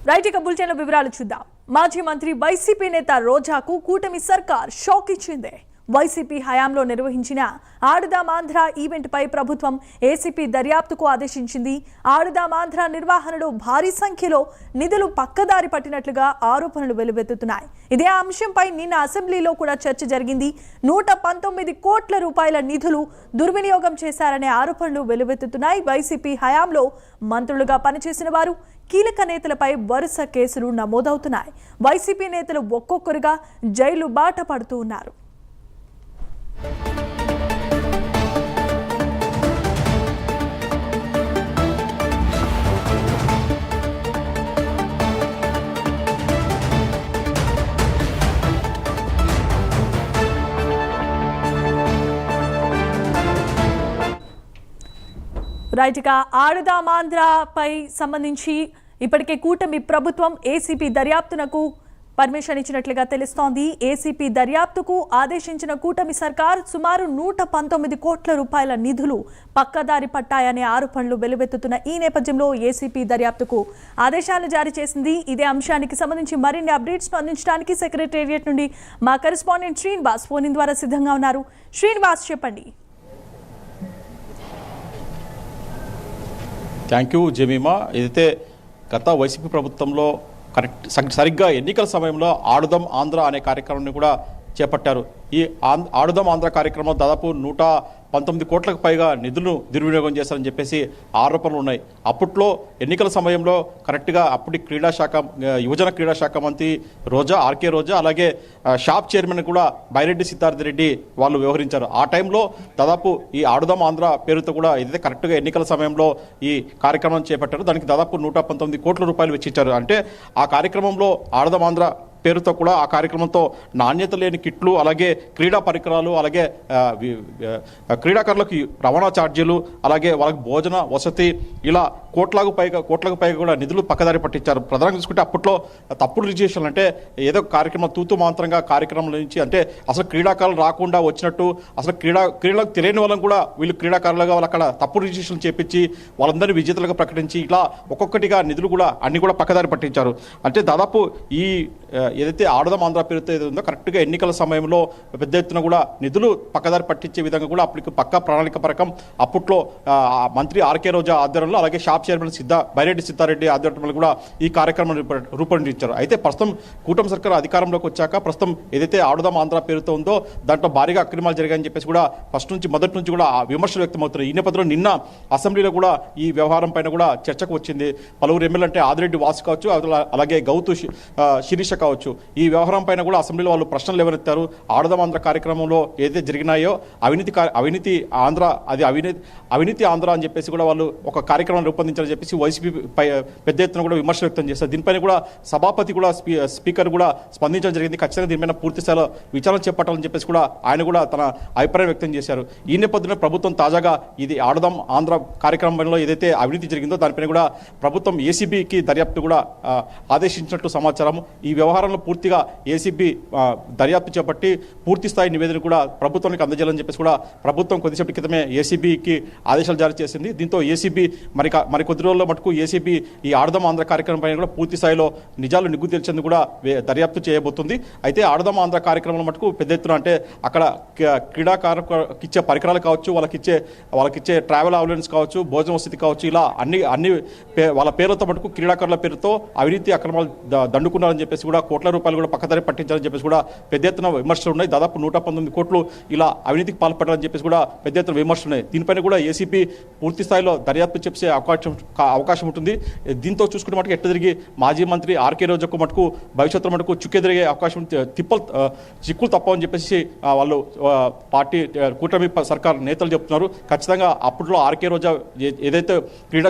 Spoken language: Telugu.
రైట్ ఇక బులెటిన్ల వివరాలు చూద్దాం. మాజీ మంత్రి వైసీపీ నేత రోజాకు కూటమి సర్కార్ షాక్ ఇచ్చింది. వైసీపీ హయాంలో నిర్వహించిన ఆడుదాం ఆంధ్ర ఈవెంట్ పై ప్రభుత్వం ఏసీపీ దర్యాప్తుకు ఆదేశించింది. ఆడుదాం ఆంధ్ర నిర్వహణలో భారీ సంఖ్యలో నిధులు పక్కదారి పట్టినట్లుగా ఆరోపణలు వెలువెత్తుతున్నాయి. ఇదే అంశంపై నిన్న అసెంబ్లీలో కూడా చర్చ జరిగింది. 119 కోట్ల రూపాయల నిధులు దుర్వినియోగం చేశారనే ఆరోపణలు వెలువెత్తుతున్నాయి. వైసీపీ హయాంలో మంత్రులుగా పనిచేసిన వారు, కీలక నేతలపై వరుస కేసులు నమోదవుతున్నాయి. వైసీపీ నేతలు ఒక్కొక్కరుగా జైలు బాట పడుతూ ఉన్నారు. రైట్ ఇక ఆడుదాం ఆంధ్రపై సంబంధించి ఇప్పటికే కూటమి ప్రభుత్వం ఏసీపీ దర్యాప్తునకు పర్మిషన్ ఇచ్చినట్లుగా తెలుస్తోంది. ఏసీపీ దర్యాప్తుకు ఆదేశించిన కూటమి సర్కార్ సుమారు 119 కోట్ల రూపాయల నిధులు పక్కదారి పట్టాయనే ఆరోపణలు వెలువెత్తుతున్న ఈ నేపథ్యంలో ఏసీపీ దర్యాప్తుకు ఆదేశాలు జారీ చేసింది. ఇదే అంశానికి సంబంధించి మరిన్ని అప్డేట్స్ అందించడానికి సెక్రటేరియట్ నుండి మా కరెస్పాండెంట్ శ్రీనివాస్ ఫోన్ ద్వారా సిద్ధంగా ఉన్నారు. శ్రీనివాస్, చెప్పండి. Thank you Jemimah. ఏదైతే గత వైసీపీ ప్రభుత్వంలో సరిగ్గా ఎన్నికల సమయంలో ఆడుదాం ఆంధ్ర అనే కార్యక్రమాన్ని కూడా చేపట్టారు. ఈ ఆడుదాం ఆంధ్ర కార్యక్రమంలో దాదాపు 119 కోట్లకు పైగా నిధులను దుర్వినియోగం చేశారని చెప్పేసి ఆరోపణలు ఉన్నాయి. అప్పట్లో ఎన్నికల సమయంలో కరెక్ట్గా అప్పటి యువజన క్రీడా శాఖ మంత్రి ఆర్కే రోజా, అలాగే షాప్ చైర్మన్ కూడా బైరెడ్డి సిద్ధార్థ రెడ్డి వాళ్ళు వ్యవహరించారు. ఆ టైంలో దాదాపు ఈ ఆడుదాం ఆంధ్ర పేరుతో కూడా ఏదైతే కరెక్ట్గా ఎన్నికల సమయంలో ఈ కార్యక్రమం చేపట్టారో దానికి దాదాపు 119 కోట్ల రూపాయలు వెచ్చించారు. అంటే ఆ కార్యక్రమంలో ఆడుదాం ఆంధ్ర పేరుతో కూడా ఆ కార్యక్రమంతో నాణ్యత లేని కిట్లు, అలాగే క్రీడా పరికరాలు, అలాగే క్రీడాకారులకు రవాణా ఛార్జీలు, అలాగే వాళ్ళకి భోజన వసతి, ఇలా కోట్లకు పైగా కూడా నిధులు పక్కదారి పట్టించారు. ప్రధానంగా చూసుకుంటే అప్పట్లో తప్పుడు రిజిస్ట్రేషన్, అంటే ఏదో కార్యక్రమం తూతు మాత్రంగా కార్యక్రమం నుంచి, అంటే అసలు క్రీడాకారులు రాకుండా వచ్చినట్టు, అసలు క్రీడలకు తెలియని వాళ్ళని కూడా వీళ్ళు క్రీడాకారులుగా వాళ్ళు అక్కడ తప్పుడు రిజిస్ట్రేషన్ చేపించి వాళ్ళందరినీ విజేతలుగా ప్రకటించి ఇలా ఒక్కొక్కటిగా నిధులు కూడా అన్ని కూడా పక్కదారి పట్టించారు. అంటే దాదాపు ఈ ఏదైతే ఆడుదాం ఆంధ్ర పేరుతో ఏదో ఉందో కరెక్ట్గా ఎన్నికల సమయంలో పెద్ద ఎత్తున కూడా నిధులు పక్కదారి పట్టించే విధంగా కూడా అప్పటికి పక్కా ప్రణాళిక ప్రకారం అప్పట్లో మంత్రి ఆర్కే రోజా ఆధ్వర్యంలో, అలాగే షాప్ చైర్మన్ బైరెడ్డి సిద్ధారెడ్డి ఆధ్వర్యంలో కూడా ఈ కార్యక్రమాన్ని రూపొందించారు. అయితే ప్రస్తుతం కూటమి సర్కార్ అధికారంలోకి వచ్చాక ప్రస్తుతం ఏదైతే ఆడుదాం ఆంధ్ర పేరుతో ఉందో దాంట్లో భారీగా అక్రమాలు జరిగాయని చెప్పేసి కూడా మొదటి నుంచి కూడా విమర్శలు వ్యక్తమవుతున్నాయి. ఈ నేపథ్యంలో నిన్న అసెంబ్లీలో కూడా ఈ వ్యవహారం పైన కూడా చర్చకు వచ్చింది. పలువురు ఎమ్మెల్యే అంటే ఆదిరెడ్డి వాసు కావచ్చు, అలాగే గౌతు శిరీష కావచ్చు, ఈ వ్యవహారం పైన కూడా అసెంబ్లీలో వాళ్ళు ప్రశ్నలు లేవనెత్తారు. ఆడుదాం ఆంధ్ర కార్యక్రమంలో ఏదైతే జరిగినాయో అవినీతి ఆంధ్ర అని చెప్పేసి కూడా వాళ్ళు ఒక కార్యక్రమం రూపొందించారని చెప్పేసి వైసీపీ పెద్ద ఎత్తున కూడా విమర్శలు వ్యక్తం చేస్తారు. దీనిపైన కూడా సభాపతి కూడా స్పీకర్ కూడా స్పందించడం జరిగింది. ఖచ్చితంగా దీనిపైన పూర్తి స్థాయిలో విచారణ చేపట్టాలని చెప్పేసి కూడా ఆయన కూడా తన అభిప్రాయం వ్యక్తం చేశారు. ఈ నేపథ్యంలో ప్రభుత్వం తాజాగా ఇది ఆడుదాం ఆంధ్ర కార్యక్రమంలో ఏదైతే అవినీతి జరిగిందో దానిపైన కూడా ప్రభుత్వం ఏసీబీకి దర్యాప్తు కూడా ఆదేశించినట్టు సమాచారం. ఈ వ్యవహారంలో పూర్తిగా ఏసీబీ దర్యాప్తు చేపట్టి పూర్తి స్థాయి నివేదిక కూడా ప్రభుత్వానికి అందజేయాలని చెప్పేసి కూడా ప్రభుత్వం కొద్దిసేపటి క్రితమే ఏసీబీకి ఆదేశాలు జారీ చేసింది. దీంతో ఏసీబీ మరి కొద్ది రోజుల్లో మటుకు ఏసీబీ ఈ ఆడుదాం ఆంధ్ర కార్యక్రమం పైన కూడా పూర్తి స్థాయిలో నిజాలు నిగ్గు తెలిసేందుకు కూడా దర్యాప్తు చేయబోతుంది. అయితే ఆడుదాం ఆంధ్ర కార్యక్రమంలో మటుకు పెద్ద ఎత్తున, అంటే అక్కడ క్రీడాకారులకు ఇచ్చే పరికరాలు కావచ్చు, వాళ్ళకిచ్చే ట్రావెల్ అలవెన్స్ కావచ్చు, భోజన వసతి కావచ్చు, ఇలా అన్ని వాళ్ళ పేర్లతో మటుకు క్రీడాకారుల పేరుతో అవినీతి అక్రమాలు దండుకున్నారని చెప్పేసి కూడా కోట్ల రూపాయలు కూడా పక్కదారి పట్టించాలని చెప్పేసి కూడా పెద్ద ఎత్తున విమర్శలు ఉన్నాయి. దాదాపు 119 కోట్లు ఇలా అవినీతికి పాల్పడాలని చెప్పేసి కూడా పెద్ద ఎత్తున విమర్శలు ఉన్నాయి. దీనిపైన కూడా ఏసీపీ పూర్తి స్థాయిలో దర్యాప్తు చేసే అవకాశం ఉంటుంది. దీంతో చూసుకుంటే మటుకు ఎట్ట తిరిగి మాజీ మంత్రి ఆర్కే రోజాకు మటుకు భవిష్యత్తులో మటుకు చుక్కెదిరిగే అవకాశం చిక్కులు తప్పవని చెప్పేసి వాళ్ళు కూటమి సర్కార్ నేతలు చెప్తున్నారు. ఖచ్చితంగా అప్పట్లో ఆర్కే రోజా ఏదైతే క్రీడా